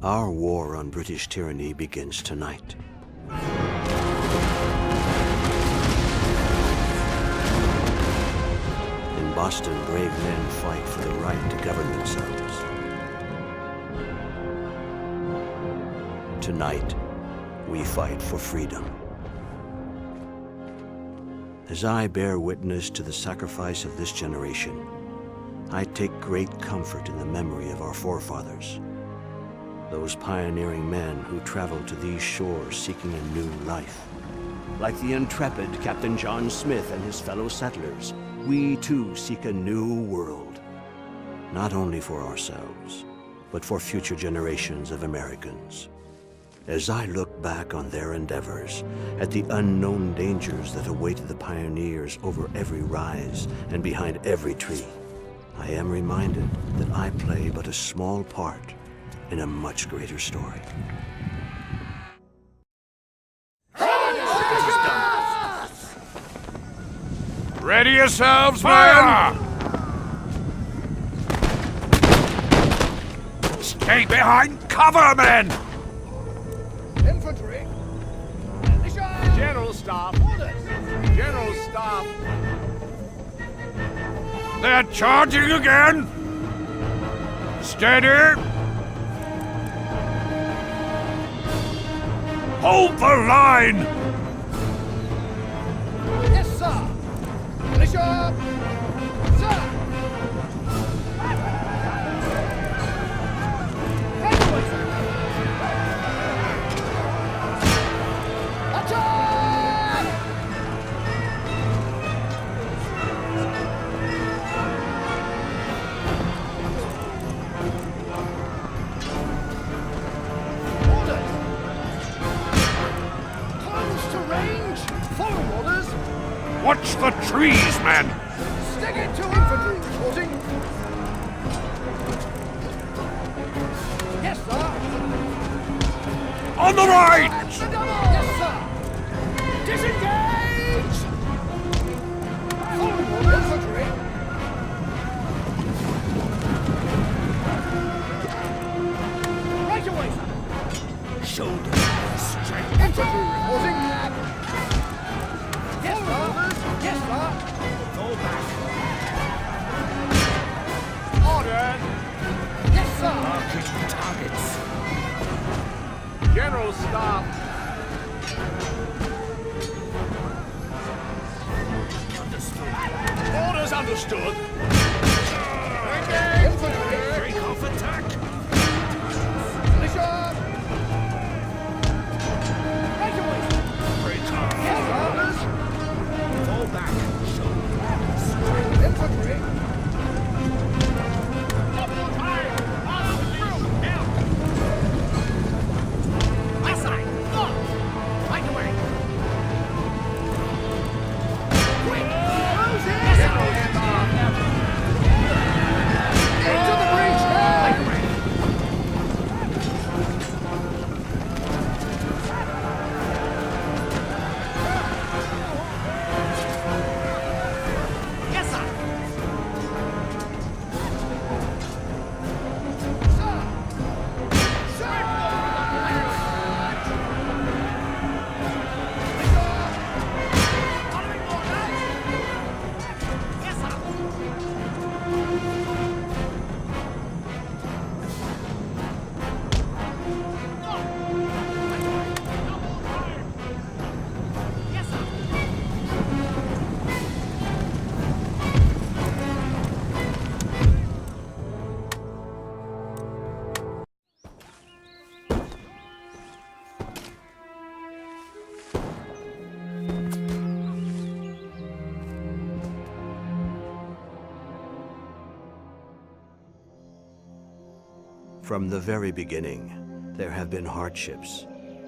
Our war on British tyranny begins tonight. In Boston, brave men fight for the right to govern themselves. Tonight, we fight for freedom. As I bear witness to the sacrifice of this generation, I take great comfort in the memory of our forefathers. Those pioneering men who traveled to these shores seeking a new life. Like the intrepid Captain John Smith and his fellow settlers, we too seek a new world. Not only for ourselves, but for future generations of Americans. As I look back on their endeavors, at the unknown dangers that awaited the pioneers over every rise and behind every tree, I am reminded that I play but a small part in a much greater story. Ready yourselves, fire! Stay behind cover, men! Infantry! General Staff! Orders! General Staff! They're charging again! Steady! Hold the line! Yes, sir! Militia! Sir! Right away, sir! Attack! Orders! Close to range! Follow orders! Watch the trees, men! Stick it to infantry reporting! Yes, sir! On the right! At the double! Yes, sir! Disengage! Follow orders! Infantry! Right away, sir! Shoulder strength. Infantry reporting! Yes, sir! Yes, sir! Fall back. Order! Yes, sir! Marking targets. General Staff! Understood. Orders understood. Infantry! Break off attack. Militia! Right away! Break off. Yes, orders! Fall back. Shoulder strength. Infantry! Double time. Follow through. Help. My side. Look. Right away. Quick! General Staff! Into the breach now! Right away. Yes, sir. Sir! Sir! Following orders. Yes, sir. Yes, sir. From the very beginning, there have been hardships,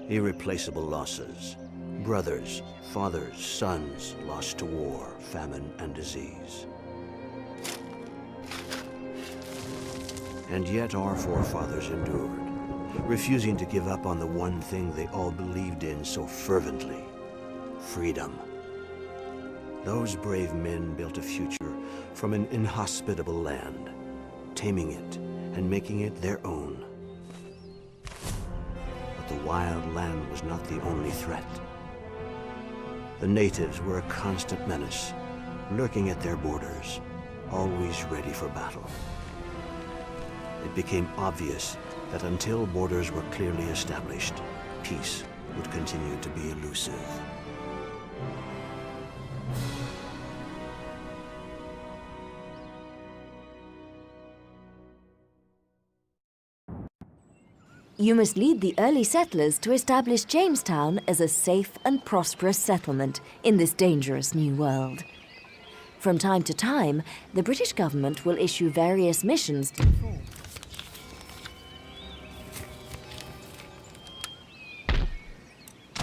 irreplaceable losses. Brothers, fathers, sons lost to war, famine, and disease. And yet our forefathers endured, refusing to give up on the one thing they all believed in so fervently: freedom. Those brave men built a future from an inhospitable land, taming it and making it their own. the wild land was not the only threat. The natives were a constant menace, lurking at their borders, always ready for battle. It became obvious that until borders were clearly established, peace would continue to be elusive. You must lead the early settlers to establish Jamestown as a safe and prosperous settlement in this dangerous new world. From time to time, the British government will issue various missions to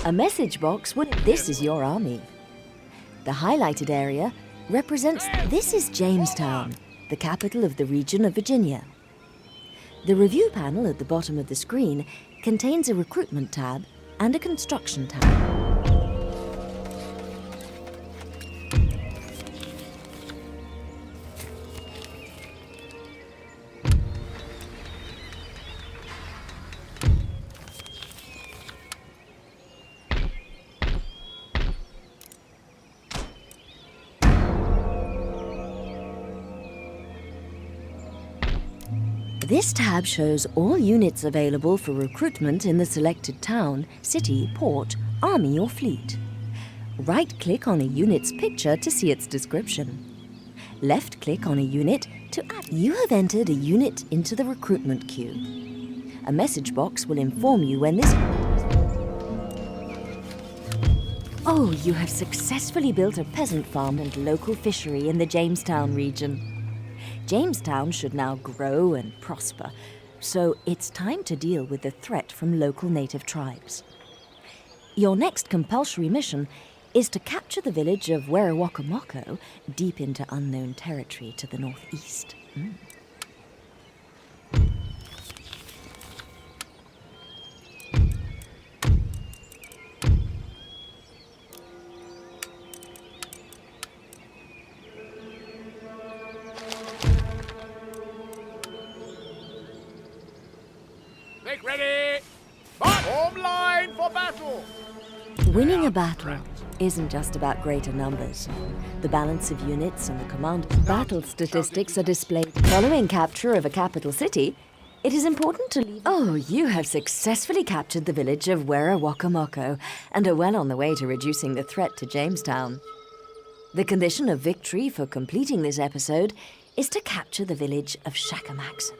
a message box would this is your army. The highlighted area represents this is Jamestown, the capital of the region of Virginia. The review panel at the bottom of the screen contains a recruitment tab and a construction tab. This tab shows all units available for recruitment in the selected town, city, port, army or fleet. Right-click on a unit's picture to see its description. Left-click on a unit to add. You have entered a unit into the recruitment queue. A message box will inform you when this... Oh, you have successfully built a peasant farm and local fishery in the Jamestown region. Jamestown should now grow and prosper, so it's time to deal with the threat from local native tribes. Your next compulsory mission is to capture the village of Werawakamoco, deep into unknown territory to the northeast. Make ready! Form line for battle! Winning a battle isn't just about greater numbers. The balance of units and the command battle statistics are displayed. Following capture of a capital city, it is important to leave... Oh, you have successfully captured the village of Werawakamoco and are well on the way to reducing the threat to Jamestown. The condition of victory for completing this episode is to capture the village of Shakamaxon.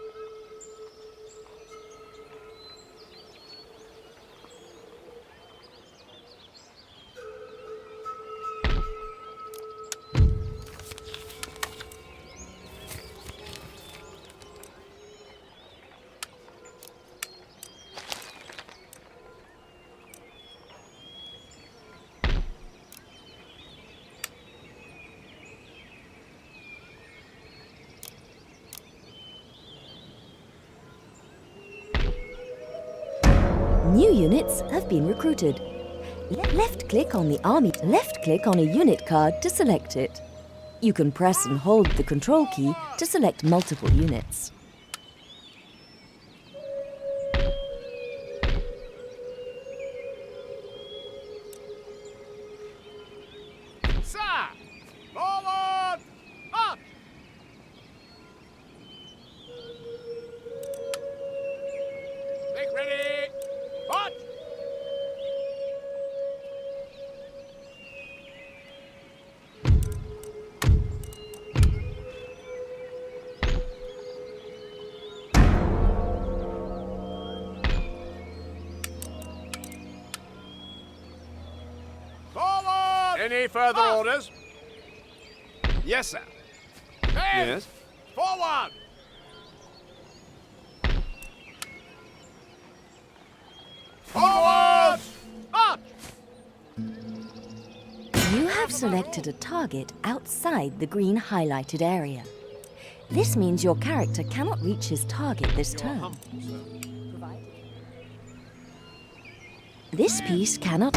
New units have been recruited. Left-click on the army. Left-click on a unit card to select it. You can press and hold the control key to select multiple units. Sir! Forward! Up! Make ready! March! Forward! Any further orders? Yes, sir. Men! Yes. Forward! Forward! March! You have selected a target outside the green highlighted area. This means your character cannot reach his target this turn. This piece cannot...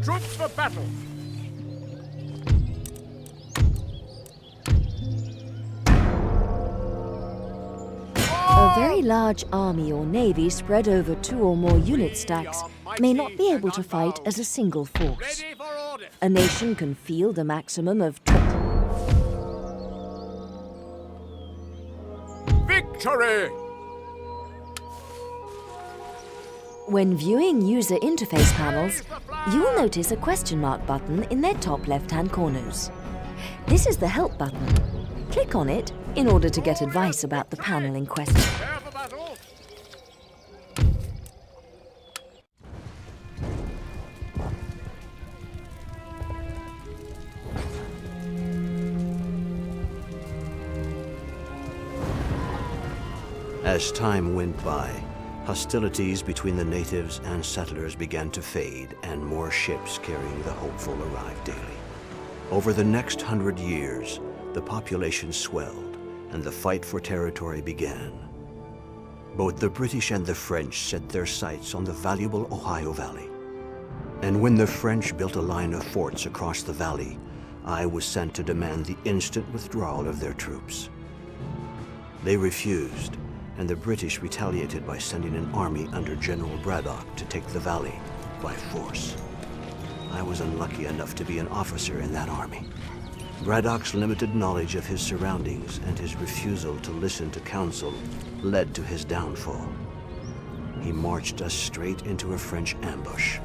Troops for battle! A very large army or navy spread over 2 or more unit stacks may not be able to fight as a single force. Ready for order. A nation can field a maximum of Victory! When viewing user interface panels, you will notice a question mark button in their top left-hand corners. This is the Help button. Click on it in order to get advice about the panel in question. Prepare for battle! As time went by, hostilities between the natives and settlers began to fade, and more ships carrying the hopeful arrived daily. Over the next 100 years, the population swelled, and the fight for territory began. Both the British and the French set their sights on the valuable Ohio Valley. And when the French built a line of forts across the valley, I was sent to demand the instant withdrawal of their troops. They refused, and the British retaliated by sending an army under General Braddock to take the valley by force. I was unlucky enough to be an officer in that army. Braddock's limited knowledge of his surroundings and his refusal to listen to counsel led to his downfall. He marched us straight into a French ambush.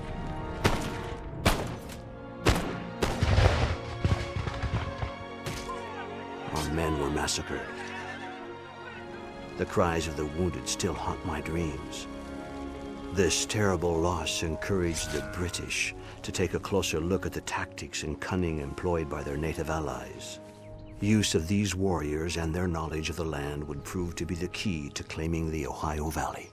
Our men were massacred. The cries of the wounded still haunt my dreams. This terrible loss encouraged the British to take a closer look at the tactics and cunning employed by their native allies. Use of these warriors and their knowledge of the land would prove to be the key to claiming the Ohio Valley.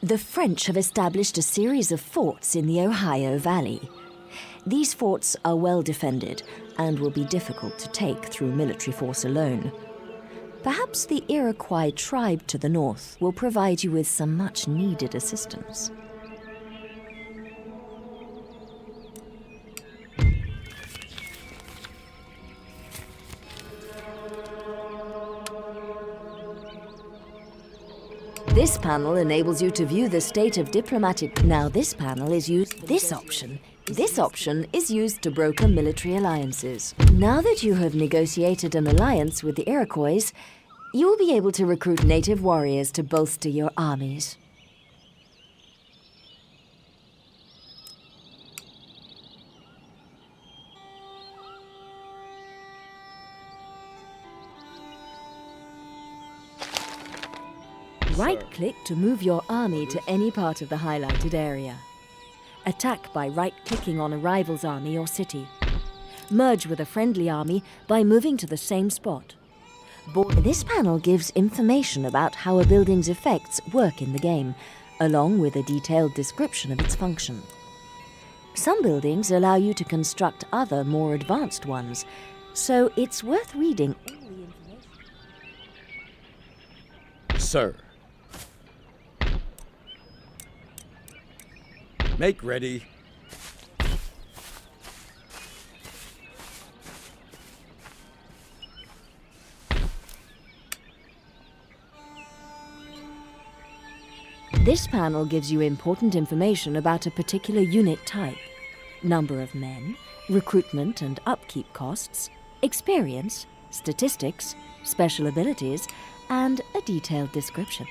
The French have established a series of forts in the Ohio Valley. These forts are well defended and will be difficult to take through military force alone. Perhaps the Iroquois tribe to the north will provide you with some much-needed assistance. This panel enables you to view the state of diplomatic... Now this panel is used... This option is used to broker military alliances. Now that you have negotiated an alliance with the Iroquois, you will be able to recruit native warriors to bolster your armies. Right-click to move your army to any part of the highlighted area. Attack by right-clicking on a rival's army or city. Merge with a friendly army by moving to the same spot. This panel gives information about how a building's effects work in the game, along with a detailed description of its function. Some buildings allow you to construct other, more advanced ones, so it's worth reading all the information. Sir. Make ready. This panel gives you important information about a particular unit type, number of men, recruitment and upkeep costs, experience, statistics, special abilities, and a detailed description.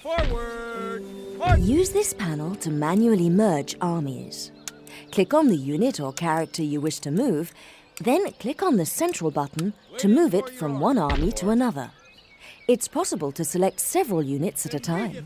Forward! Use this panel to manually merge armies. Click on the unit or character you wish to move, then click on the central button to move it from one army to another. It's possible to select several units at a time.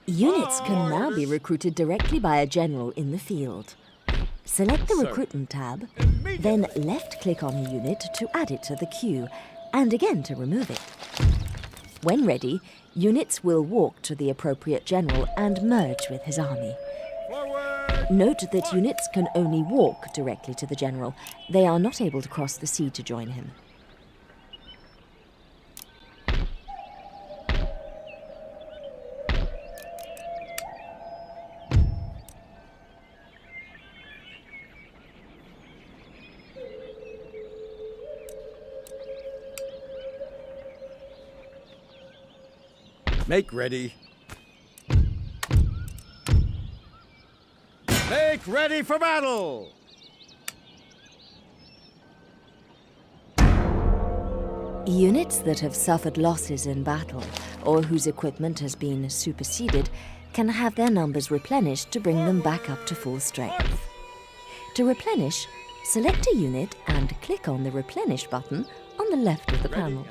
Units can now be recruited directly by a general in the field. Select the Recruitment tab, then left-click on a unit to add it to the queue, and again to remove it. When ready, units will walk to the appropriate general and merge with his army. Note that units can only walk directly to the general. They are not able to cross the sea to join him. Make ready. Make ready for battle! Units that have suffered losses in battle or whose equipment has been superseded can have their numbers replenished to bring them back up to full strength. To replenish, select a unit and click on the Replenish button on the left of the panel.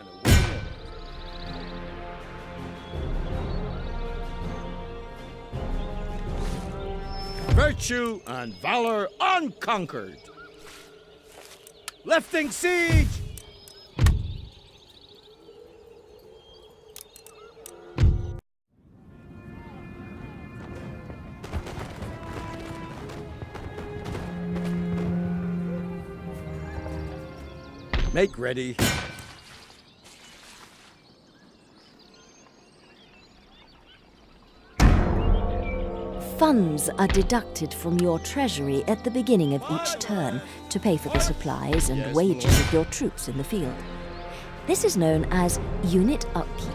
Virtue and valor unconquered. Lifting siege! Make ready. Funds are deducted from your treasury at the beginning of each turn to pay for the supplies and wages of your troops in the field. This is known as unit upkeep.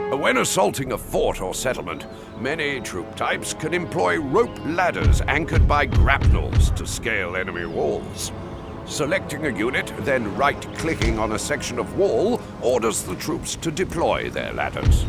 When assaulting a fort or settlement, many troop types can employ rope ladders anchored by grapnels to scale enemy walls. Selecting a unit, then right-clicking on a section of wall orders the troops to deploy their ladders.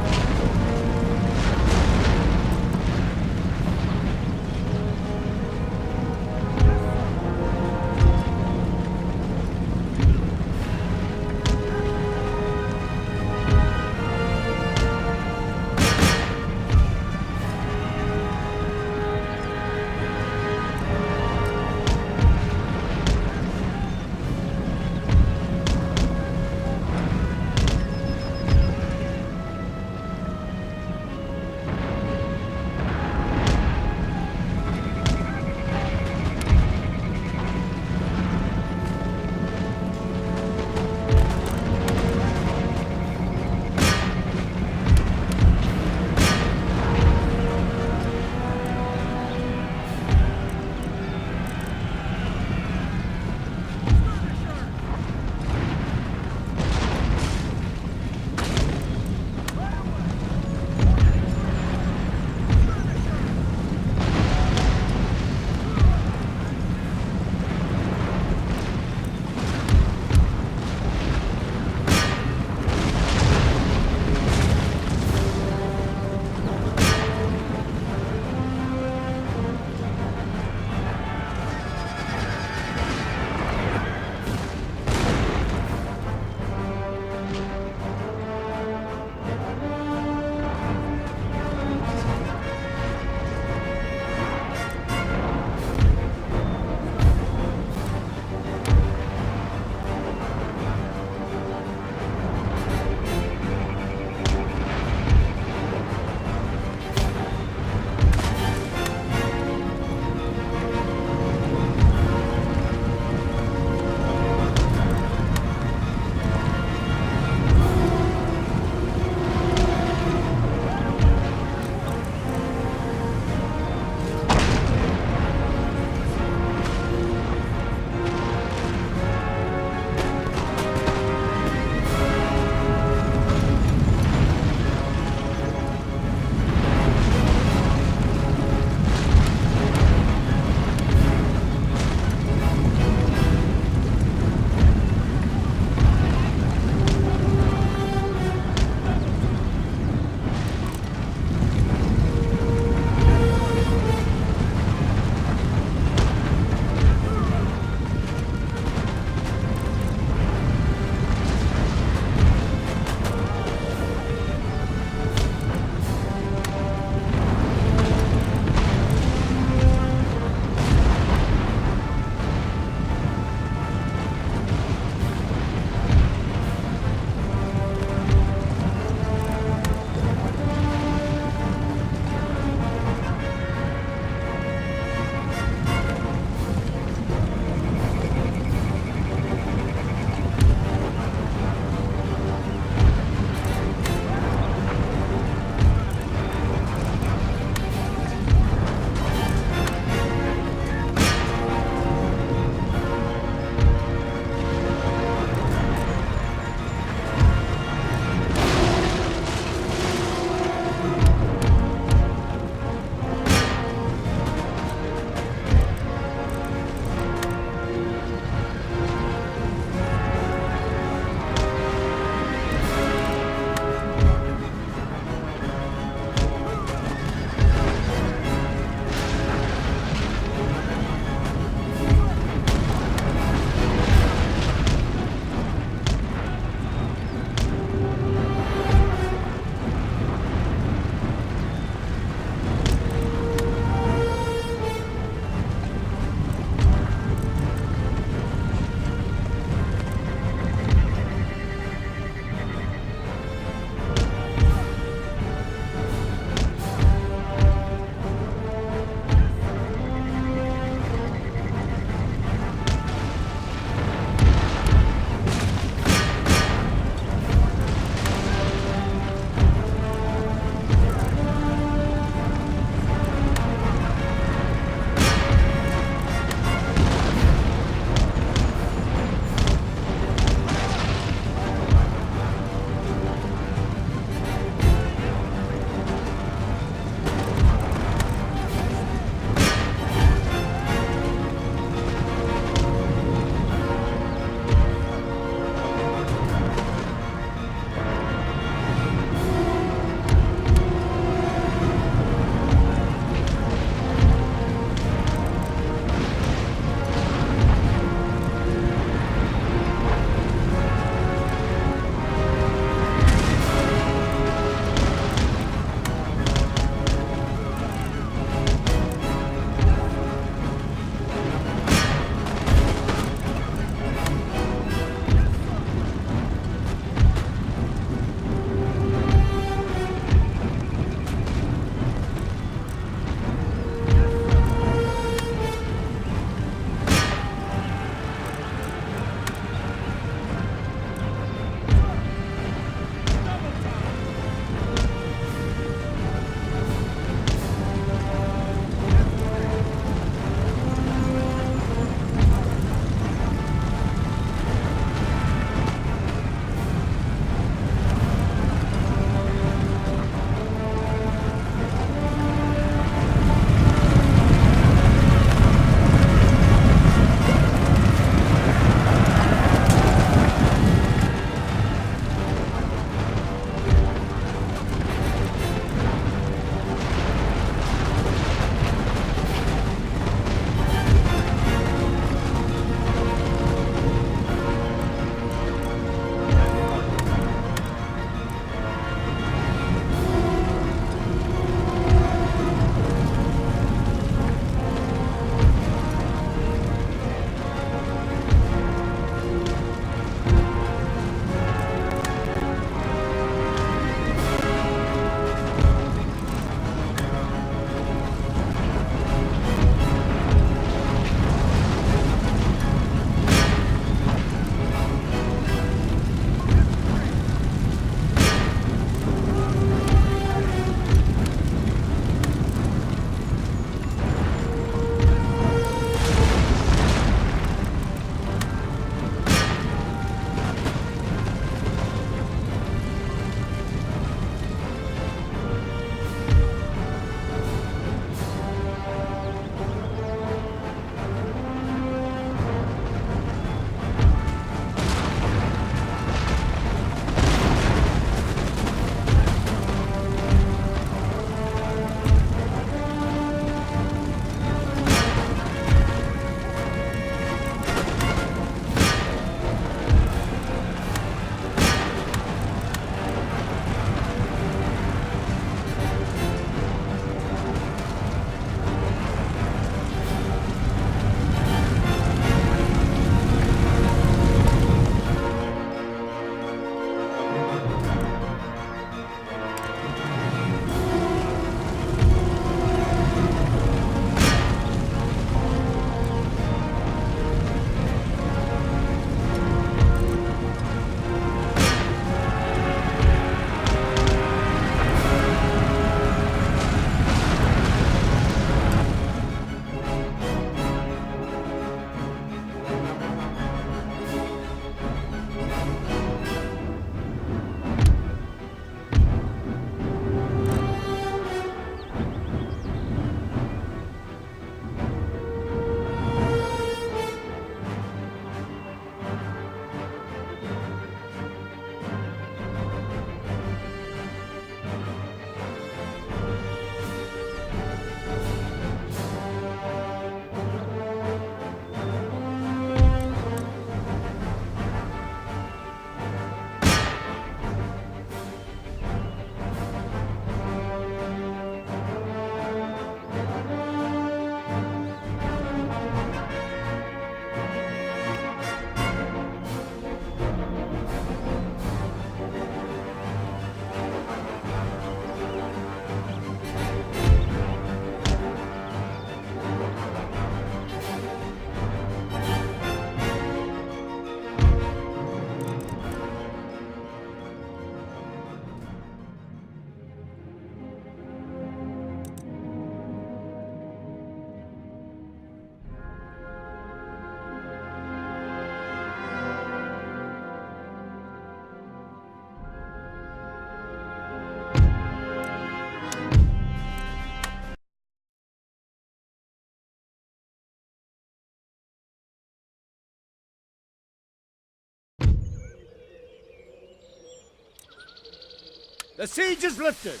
The siege is lifted.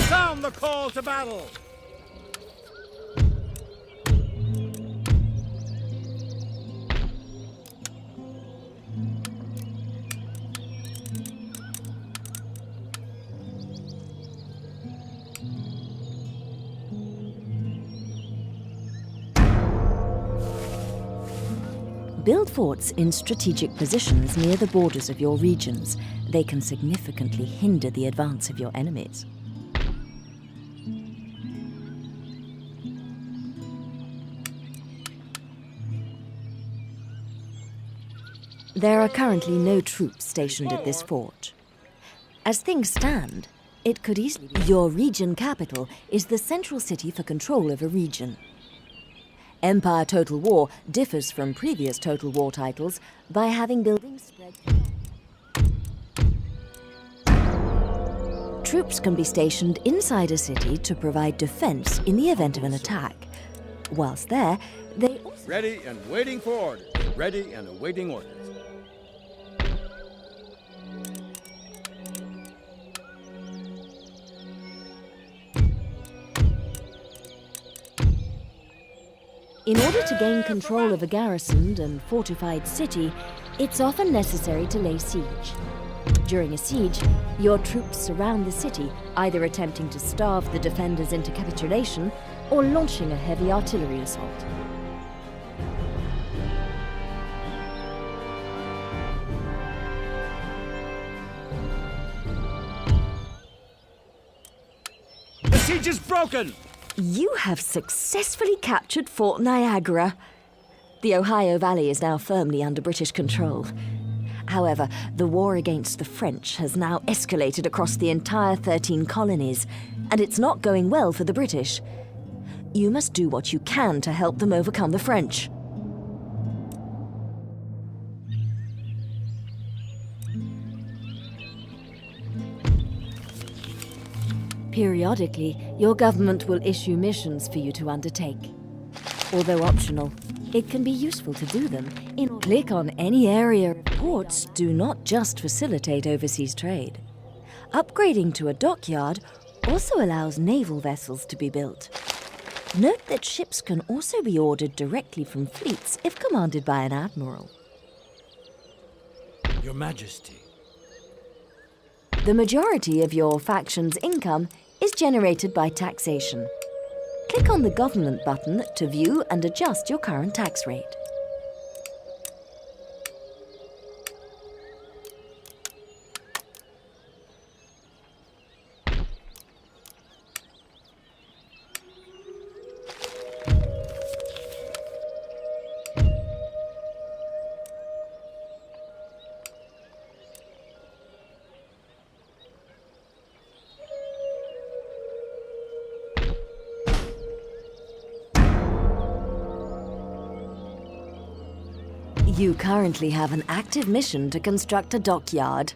Sound the call to battle. Build forts in strategic positions near the borders of your regions. They can significantly hinder the advance of your enemies. There are currently no troops stationed at this fort. As things stand, it could easily be your region capital is the central city for control of a region. Empire Total War differs from previous Total War titles by having buildings spread. Troops can be stationed inside a city to provide defense in the event of an attack. Whilst there, they also... Ready and waiting for orders. Ready and awaiting orders. In order to gain control of a garrisoned and fortified city, it's often necessary to lay siege. During a siege, your troops surround the city, either attempting to starve the defenders into capitulation or launching a heavy artillery assault. The siege is broken! You have successfully captured Fort Niagara. The Ohio Valley is now firmly under British control. However, the war against the French has now escalated across the entire 13 colonies, and it's not going well for the British. You must do what you can to help them overcome the French. Periodically, your government will issue missions for you to undertake. Although optional, it can be useful to do them. Click on any area. Ports do not just facilitate overseas trade. Upgrading to a dockyard also allows naval vessels to be built. Note that ships can also be ordered directly from fleets if commanded by an admiral. Your Majesty. The majority of your faction's income is generated by taxation. Click on the Government button to view and adjust your current tax rate. You currently have an active mission to construct a dockyard.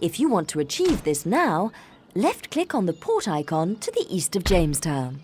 If you want to achieve this now, left-click on the port icon to the east of Jamestown.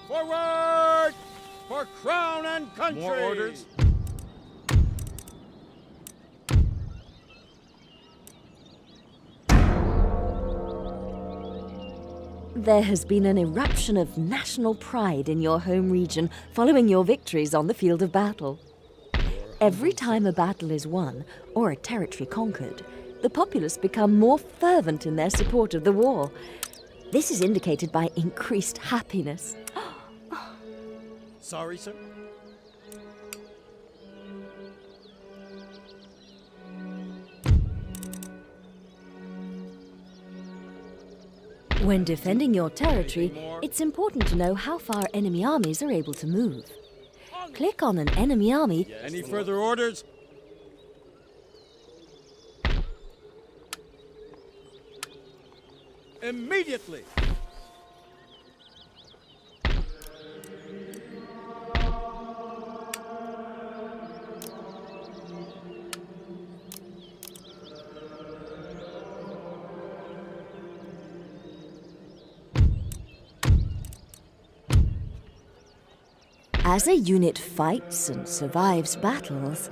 Forward! For crown and country! More orders? There has been an eruption of national pride in your home region following your victories on the field of battle. Every time a battle is won or a territory conquered, the populace become more fervent in their support of the war. This is indicated by increased happiness. Sorry, sir? When defending your territory, it's important to know how far enemy armies are able to move. Click on an enemy army. Any further orders? Immediately! As a unit fights and survives battles,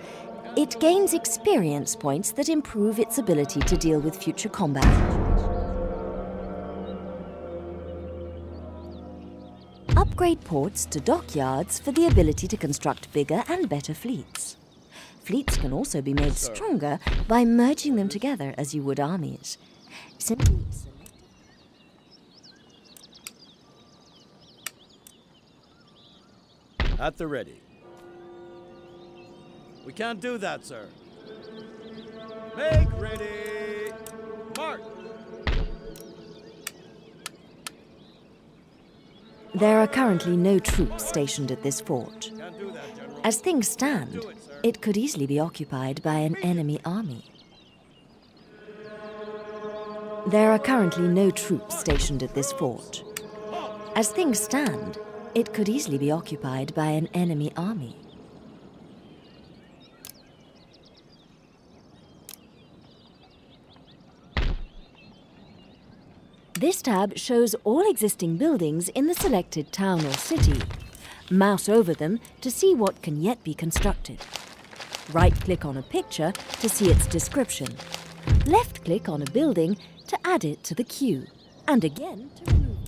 it gains experience points that improve its ability to deal with future combat situations. Upgrade ports to dockyards for the ability to construct bigger and better fleets. Fleets can also be made stronger by merging them together as you would armies. Simply At the ready. We can't do that, sir. Make ready! March! There are currently no troops stationed at this fort. Can't do that, General. As things stand, it could easily be occupied by an enemy army. There are currently no troops stationed at this fort. As things stand, it could easily be occupied by an enemy army. This tab shows all existing buildings in the selected town or city. Mouse over them to see what can yet be constructed. Right-click on a picture to see its description. Left-click on a building to add it to the queue. And again to remove it.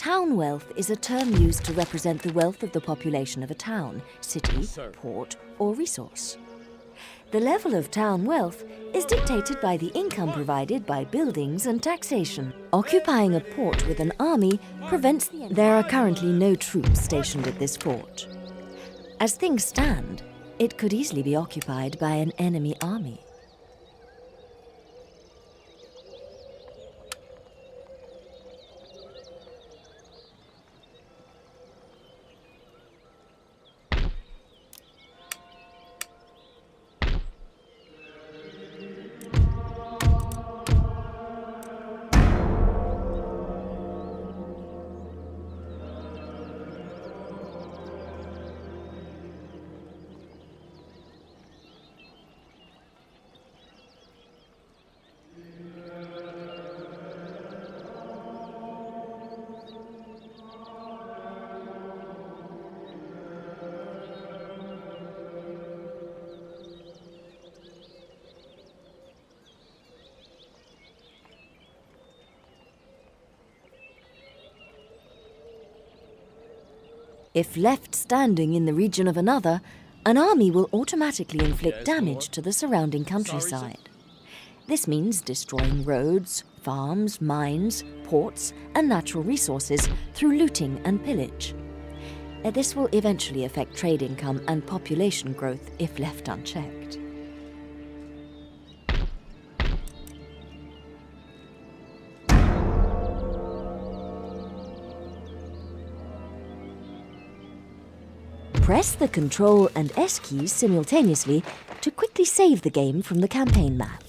Town wealth is a term used to represent the wealth of the population of a town, city, port, or resource. The level of town wealth is dictated by the income provided by buildings and taxation. Occupying a port with an army prevents the... There are currently no troops stationed at this fort. As things stand, it could easily be occupied by an enemy army. If left standing in the region of another, an army will automatically inflict damage to the surrounding countryside. This means destroying roads, farms, mines, ports, and natural resources through looting and pillage. This will eventually affect trade income and population growth if left unchecked. Press the Ctrl and S keys simultaneously to quickly save the game from the campaign map.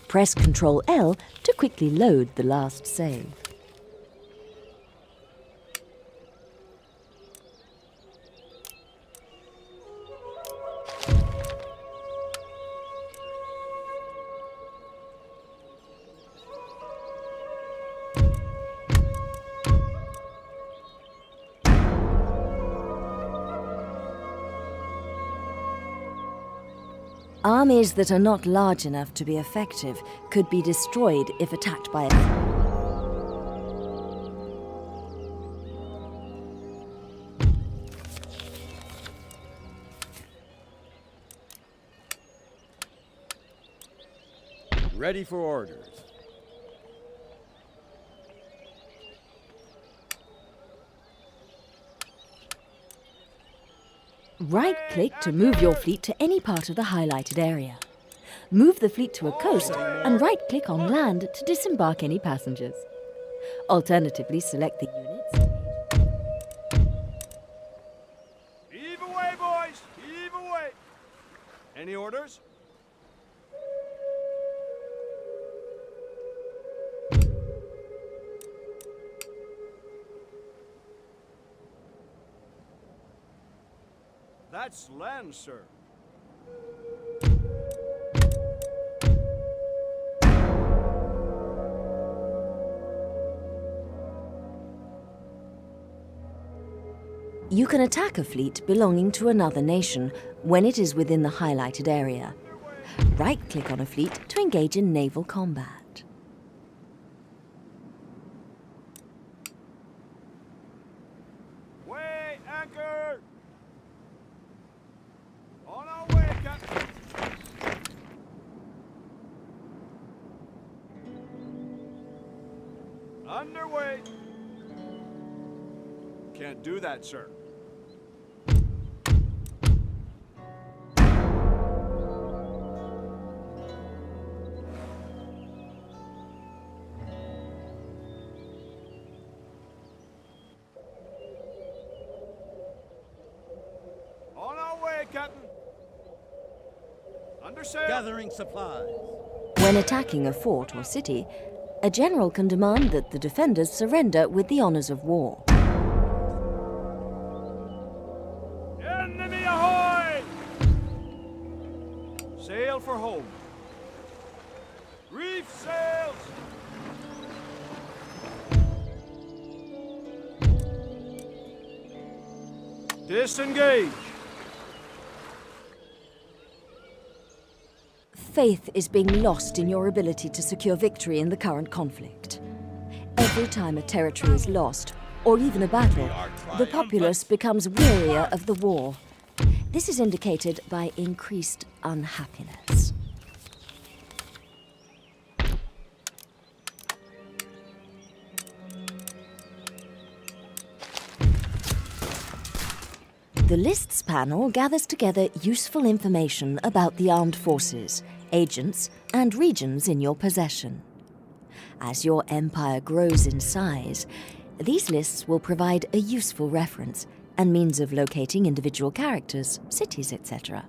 Press Ctrl L to quickly load the last save. Armies that are not large enough to be effective could be destroyed if attacked by a... Ready for orders. Right-click to move your fleet to any part of the highlighted area. Move the fleet to a coast and right-click on land to disembark any passengers. Alternatively, select the units. Heave away, boys! Heave away! Any orders? That's land, sir. You can attack a fleet belonging to another nation when it is within the highlighted area. Right-click on a fleet to engage in naval combat. Weigh anchor! On our way, Captain! Underway! Can't do that, sir. On our way, Captain. Under sail. Gathering supplies. When attacking a fort or city, a general can demand that the defenders surrender with the honors of war. Enemy ahoy! Sail for home. Reef sails! Disengage! Faith is being lost in your ability to secure victory in the current conflict. Every time a territory is lost, or even a battle, the populace becomes wearier of the war. This is indicated by increased unhappiness. The Lists panel gathers together useful information about the armed forces, agents, and regions in your possession. As your empire grows in size, these lists will provide a useful reference and means of locating individual characters, cities, etc.